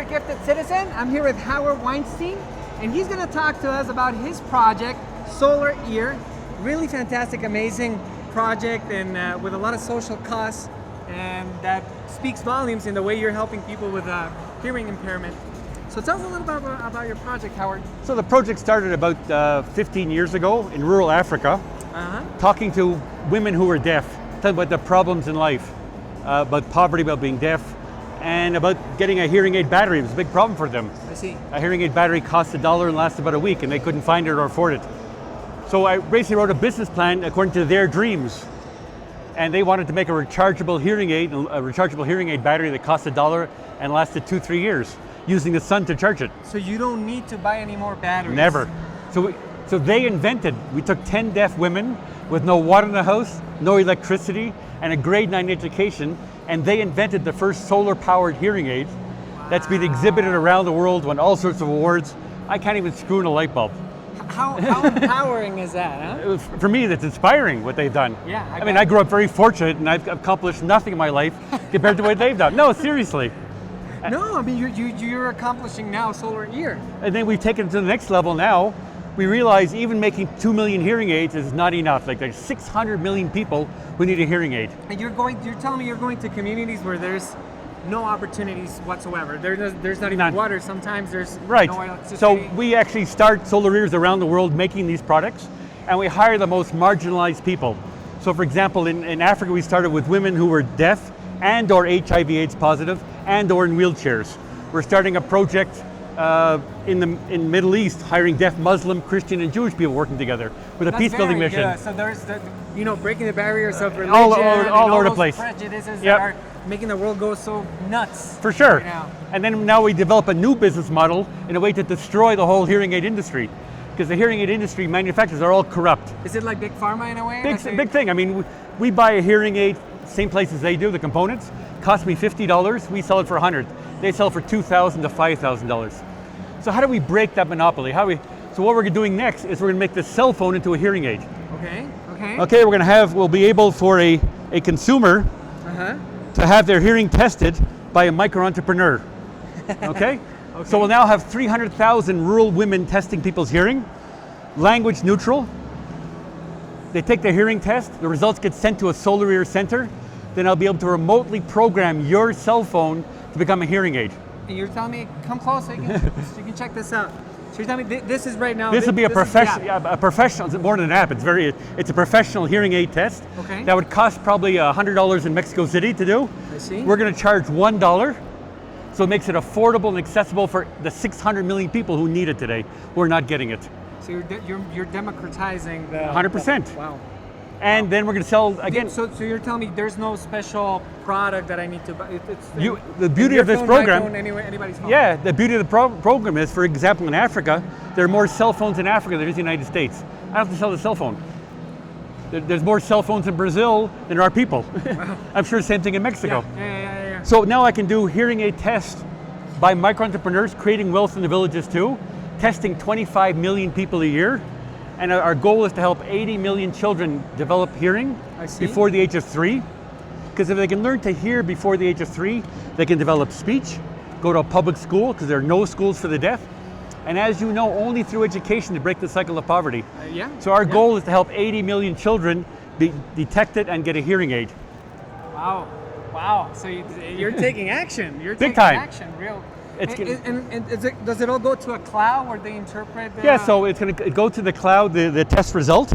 Gifted Citizen. I'm here with Howard Weinstein, and he's going to talk to us about his project, Solar Ear. Really fantastic, amazing project, and with a lot of social costs, and that speaks volumes in the way you're helping people with hearing impairment. So tell us a little bit about your project, Howard. So the project started about 15 years ago in rural Africa, talking to women who were deaf, talking about the problems in life, about poverty, about being deaf, and about getting a hearing aid battery. It was a big problem for them. I see. A hearing aid battery cost $1 and lasted about a week, and they couldn't find it or afford it. So I basically wrote a business plan according to their dreams. And they wanted to make a rechargeable hearing aid battery that cost $1 and lasted 2-3 years, using the sun to charge it. So you don't need to buy any more batteries? Never. So they invented, we took 10 deaf women with no water in the house, no electricity, and a grade 9 education, and they invented the first solar-powered hearing aid that's been exhibited around the world, won all sorts of awards. I can't even screw in a light bulb. How empowering is that, huh? For me, that's inspiring what they've done. Yeah, I mean, I grew up very fortunate, and I've accomplished nothing in my life compared to what they've done. No, seriously. No, I mean, you're accomplishing now Solar Ear. And then we've taken it to the next level now. We realize even making 2 million hearing aids is not enough. Like, there's 600 million people who need a hearing aid. And you're telling me you're going to communities where there's no opportunities whatsoever. There's not even water. Sometimes there's no electricity. So we actually start Solar Ears around the world making these products, and we hire the most marginalized people. So for example, in Africa, we started with women who were deaf and or HIV/AIDS positive and or in wheelchairs. We're starting a project in the Middle East, hiring deaf Muslim, Christian, and Jewish people working together with a peace building mission. Good. So there's breaking the barriers of religion, all over the place. Prejudices that are making the world go so nuts. For sure. Right now. And then now we develop a new business model in a way to destroy the whole hearing aid industry, because the hearing aid industry manufacturers are all corrupt. Is it like Big Pharma in a way? Big thing. I mean, we buy a hearing aid, same place as they do, the components. Cost me $50, we sell it for $100. They sell for $2,000 to $5,000. So how do we break that monopoly? So what we're doing next is we're going to make the cell phone into a hearing aid. Okay, we'll be able for a consumer to have their hearing tested by a micro-entrepreneur. Okay? So we'll now have 300,000 rural women testing people's hearing, language neutral. They take their hearing test, the results get sent to a Solar Ear center, then I'll be able to remotely program your cell phone to become a hearing aid. And you're telling me, come close so you can check this out. So you're telling me this is right now. This would be a professional, it's more than an app, it's a professional hearing aid test. Okay. That would cost probably $100 in Mexico City to do. I see. We're going to charge $1, so it makes it affordable and accessible for the 600 million people who need it today, who are not getting it. So you're democratizing the... 100%. Wow. And then we're going to sell again. So you're telling me there's no special product that I need to buy? The beauty of this program, anybody's phone. Yeah, the beauty of the program is, for example, in Africa, there are more cell phones in Africa than there is in the United States. I don't have to sell the cell phone. There's more cell phones in Brazil than there are people. Wow. I'm sure the same thing in Mexico. Yeah. So now I can do hearing aid tests by micro-entrepreneurs, creating wealth in the villages too, testing 25 million people a year. And our goal is to help 80 million children develop hearing before the age of 3. Because if they can learn to hear before the age of 3, they can develop speech, go to a public school, because there are no schools for the deaf. And as you know, only through education to break the cycle of poverty. So our goal is to help 80 million children be detected and get a hearing aid. Wow. So you're taking action. Big time. Action, real. Does it all go to a cloud where they interpret? So it's going to go to the cloud, the test result.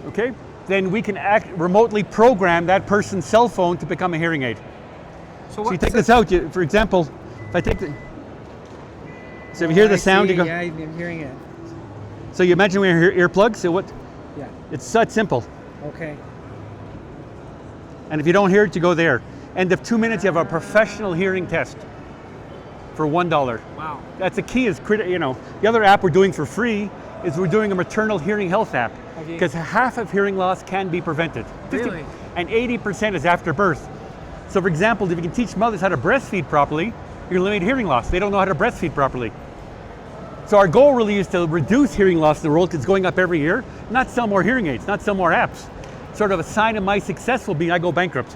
Okay. Then we can remotely program that person's cell phone to become a hearing aid. So you take this out. For example, if I take the... So if you hear the sound, you go... Yeah, I'm hearing it. So you imagine when you hear earplugs, so what? Yeah. It's that simple. Okay. And if you don't hear it, you go there. End of 2 minutes, you have a professional hearing test for $1. Wow. That's the key, the other app we're doing for free is we're doing a maternal hearing health app, because half of hearing loss can be prevented. Really? And 80% is after birth. So for example, if you can teach mothers how to breastfeed properly, you're eliminating hearing loss. They don't know how to breastfeed properly. So our goal really is to reduce hearing loss in the world, because it's going up every year, not sell more hearing aids, not sell more apps. Sort of a sign of my success will be I go bankrupt.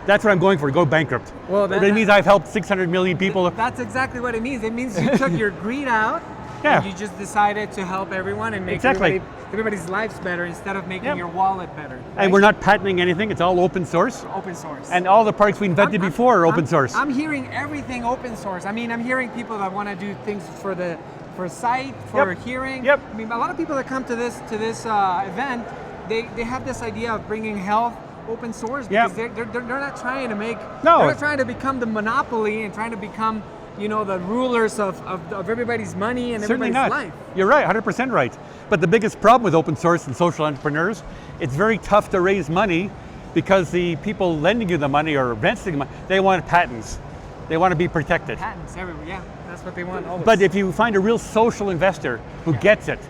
That's what I'm going for, go bankrupt. Well, that means I've helped 600 million people. That's exactly what it means. It means you took your greed out, Yeah. and you just decided to help everyone and make Exactly. everybody's lives better instead of making your wallet better. Right? And we're not patenting anything, it's all open source. Open source. And all the products we invented before are open source. I'm hearing everything open source. I mean, I'm hearing people that want to do things for sight, for hearing. Yep. I mean, a lot of people that come to this event, they have this idea of bringing health open source because they're not trying to make. No. They're not trying to become the monopoly and trying to become the rulers of everybody's money and Certainly everybody's not. life. You're right, 100% right. But the biggest problem with open source and social entrepreneurs, it's very tough to raise money because the people lending you the money or investing the money, they want patents. They want to be protected. Patents everywhere, yeah. That's what they want always. But if you find a real social investor who gets it,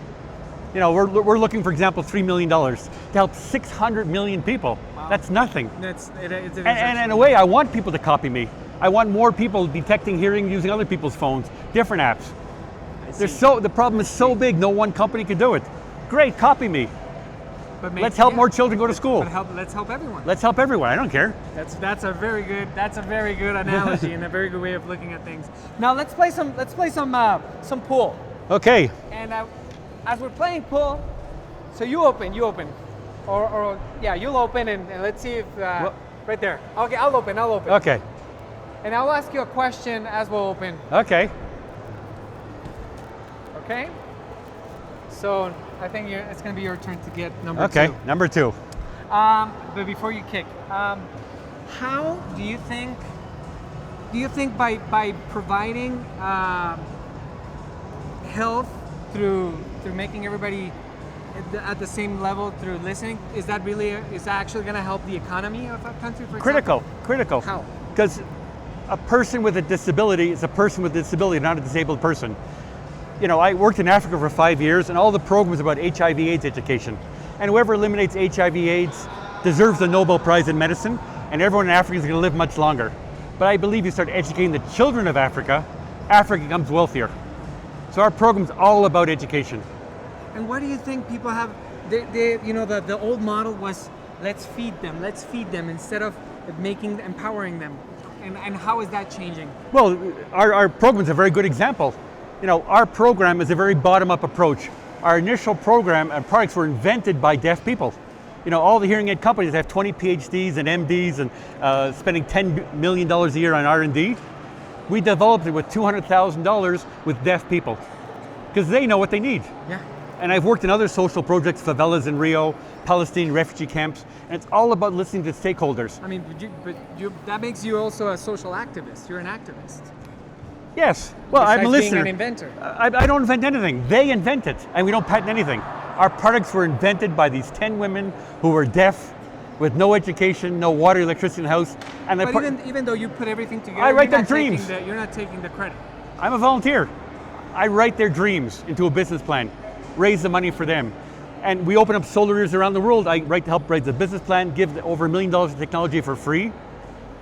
we're looking, for example, $3 million to help 600 million people. Wow. That's nothing. And in a way, I want people to copy me. I want more people detecting hearing using other people's phones, different apps. The problem is so big, no one company can do it. Great, copy me. But let's help more children go to school. But let's help everyone. Let's help everyone. I don't care. That's a very good analogy and a very good way of looking at things. Now let's play some pool. Okay. And as we're playing pool, so you open, or you'll open and let's see if right there. Okay, I'll open. Okay. And I'll ask you a question as we'll open. Okay. Okay. So I think it's going to be your turn to get number 2. Okay, number 2. But before you kick, how do you think by providing health through making everybody at the same level through listening, is that actually going to help the economy of a country, for example? Critical. How? Because a person with a disability is a person with a disability, not a disabled person. I worked in Africa for 5 years, and all the programs about HIV/AIDS education. And whoever eliminates HIV/AIDS deserves the Nobel Prize in medicine, and everyone in Africa is going to live much longer. But I believe you start educating the children of Africa, Africa becomes wealthier. So our program's all about education. And what do you think people have? The old model was let's feed them instead of empowering them. And how is that changing? Well, our program's a very good example. Our program is a very bottom-up approach. Our initial program and products were invented by deaf people. All the hearing aid companies have 20 PhDs and MDs and spending $10 million a year on R&D. We developed it with $200,000 with deaf people because they know what they need. Yeah. And I've worked in other social projects, favelas in Rio, Palestinian refugee camps, and it's all about listening to stakeholders. I mean, that makes you also a social activist. You're an activist. Yes. Well, I'm a listener. Being an inventor. I don't invent anything. They invent it, and we don't patent anything. Our products were invented by these 10 women who were deaf, with no education, no water, electricity in the house. And but even though you put everything together, I write their dreams. You're not taking the credit. I'm a volunteer. I write their dreams into a business plan, raise the money for them. And we open up solar ears around the world. I help write the business plan, give over $1 million of technology for free.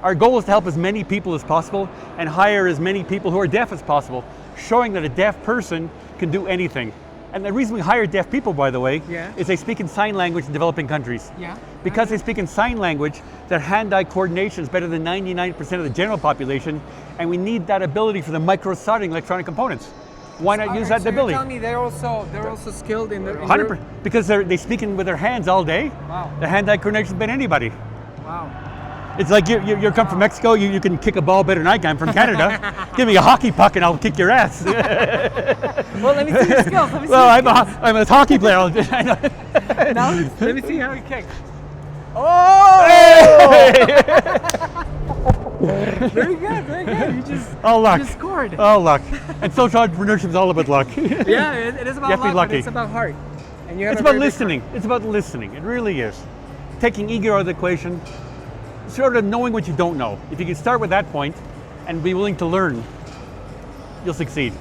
Our goal is to help as many people as possible and hire as many people who are deaf as possible, showing that a deaf person can do anything. And the reason we hire deaf people, by the way, is they speak in sign language in developing countries. Yeah. Because they speak in sign language, their hand-eye coordination is better than 99% of the general population, and we need that ability for the micro-soldering electronic components. Why not use that ability? You're telling me they're also skilled in the 100%, because they speak with their hands all day. Wow. The hand-eye coordination is better than anybody. Wow. It's like you come from Mexico, you can kick a ball better than I can from Canada. Give me a hockey puck and I'll kick your ass. Well, let me see your skills. I'm a hockey player. Now, let me see how you kick. Oh! Very good. You just scored. All luck. And social entrepreneurship is all about luck. Yeah, it is about luck, but it's about heart. And it's about listening. It's about listening. It really is. Taking ego out of the equation, sort of knowing what you don't know. If you can start with that point and be willing to learn, you'll succeed.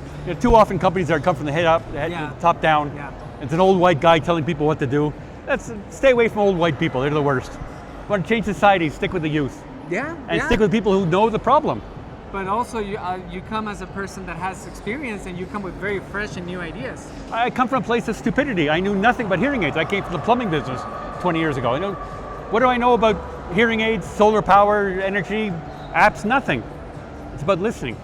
Too often companies come from the head up, top down. Yeah. It's an old white guy telling people what to do. Stay away from old white people. They're the worst. Want to change society, stick with the youth. Yeah. And stick with people who know the problem. But also you come as a person that has experience and you come with very fresh and new ideas. I come from a place of stupidity. I knew nothing but hearing aids. I came from the plumbing business 20 years ago. What do I know about hearing aids, solar power, energy, apps, nothing. It's about listening.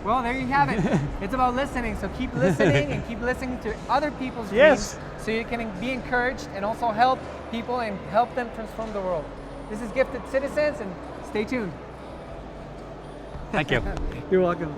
Well, there you have it. It's about listening. So keep listening and keep listening to other people's dreams, Yes. so you can be encouraged and also help people and help them transform the world. This is Gifted Citizens, and stay tuned. Thank you. You're welcome.